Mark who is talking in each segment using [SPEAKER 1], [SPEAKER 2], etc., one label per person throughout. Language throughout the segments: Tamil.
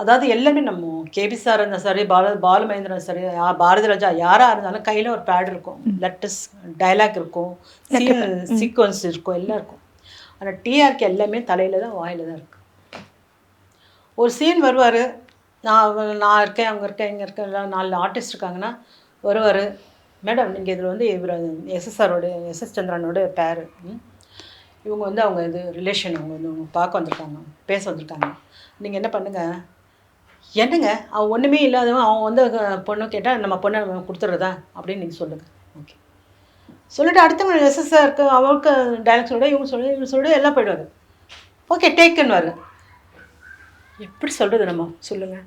[SPEAKER 1] அதாவது எல்லாமே நம்ம கேபி சார் இருந்தால் சரி, பாலுமகேந்திரன் சரி, பாரதி ராஜா யாராக இருந்தாலும் கையில் ஒரு பேட் இருக்கும், லெட்டர்ஸ் டயலாக் இருக்கும், சீன் சீக்வன்ஸ் இருக்கும், எல்லாம் இருக்கும். ஆனால் டிஆர்கே எல்லாமே தலையில் தான் வாயில் தான் இருக்குது. ஒரு சீன் வருவார், நான் இருக்கேன், அங்கே இருக்கேன், இங்கே இருக்கேன், எல்லாம் 4 ஆர்டிஸ்ட் இருக்காங்கன்னா வருவார். மேடம் நீங்கள் இதில் வந்து இவர் எஸ்எஸ்ஆரோட எஸ்எஸ் சந்திரனோட பேர், இவங்க வந்து அவங்க இது ரிலேஷன், அவங்க வந்து அவங்க பார்க்க வந்திருக்காங்க, பேச வந்திருக்காங்க. நீங்கள் என்ன பண்ணுங்கள், என்னங்க அவன் ஒன்றுமே இல்லாதவன், அவன் வந்து பொண்ணு கேட்டால் நம்ம பொண்ணை நம்ம கொடுத்துட்றதா அப்படின்னு நீங்கள் சொல்லுங்கள். ஓகே சொல்லிவிட்டு அடுத்தவங்க எஸ்எஸ்ஆருக்கு அவருக்கு டைரக்ட் சொல்ல, இவங்க சொல்ல எல்லாம் போய்டுவார். ஓகே டேக்குன்னு எப்படி சொல்கிறது நம்ம சொல்லுங்கள்.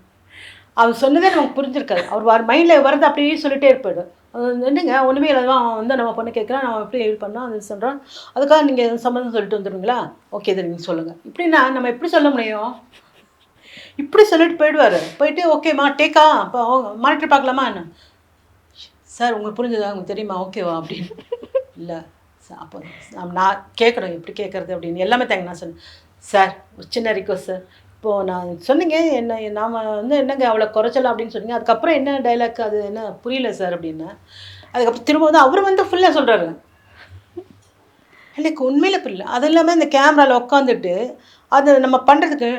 [SPEAKER 1] அவர் சொன்னதே நமக்கு புரிஞ்சிருக்காது. அவர் மைண்டில் வரது அப்படியே சொல்லிகிட்டே இருப்பார். என்னங்க ஒன்றுமே இல்லாதவன் அவன் வந்து நம்ம பொண்ணு கேட்குறான், நம்ம எப்படி இது பண்ணோம் அது சொல்கிறான், அதுக்காக நீங்கள் சம்மந்தம் சொல்லிட்டு வந்துடுவீங்களா? ஓகே இதை நீங்கள் சொல்லுங்கள். இப்படின்னா நம்ம எப்படி சொல்ல முடியும்? இப்படி சொல்லிட்டு போயிடுவார். போயிட்டு ஓகேம்மா டேக்கா, அப்போ மானிட்டர் பார்க்கலாமா என்ன? சார் உங்களுக்கு புரிஞ்சதா, உங்களுக்கு தெரியுமா, ஓகேவா அப்படின்னு. இல்லை சார், அப்போ நான் கேட்குறேன் எப்படி கேட்குறது அப்படின்னு எல்லாமே தேங்க. நான் சொன்னேன் சார் ஒரு சின்ன ரிக்வஸ்ட் சார், இப்போது நான் சொன்னீங்க என்ன நாம் வந்து என்னங்க அவ்வளோ குறைச்சலாம் அப்படின்னு சொன்னீங்க, அதுக்கப்புறம் என்ன டைலாக் அது என்ன புரியல சார் அப்படின்னு. அதுக்கப்புறம் திரும்ப வந்து அவர் வந்து ஃபுல்லாக சொல்கிறாரு. எனக்கு உண்மையில் புரியல. அது இல்லாமல் இந்த கேமராவில் உட்காந்துட்டு அது நம்ம பண்ணுறதுக்கு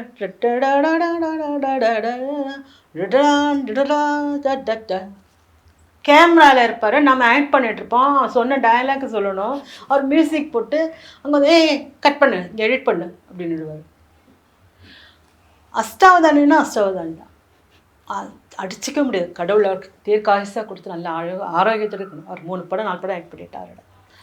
[SPEAKER 1] கேமராவில் இருப்பார், நம்ம ஆக்ட் பண்ணிகிட்ருப்போம், சொன்ன டயலாக் சொல்லணும், அவர் மியூசிக் போட்டு அங்கே வந்து கட் பண்ணு எடிட் பண்ணு அப்படின்னுடுவார். அஷ்டாவதானின்னா அஷ்டாவதானி தான், அடிச்சிக்க முடியாது. கடவுள் தீர்க்காயுசாக கொடுத்து நல்லா ஆரோக்கியத்தோடு இருக்கணும். அவர் 3 படம் 4 படம் ஆக்ட் பண்ணிட்டார்.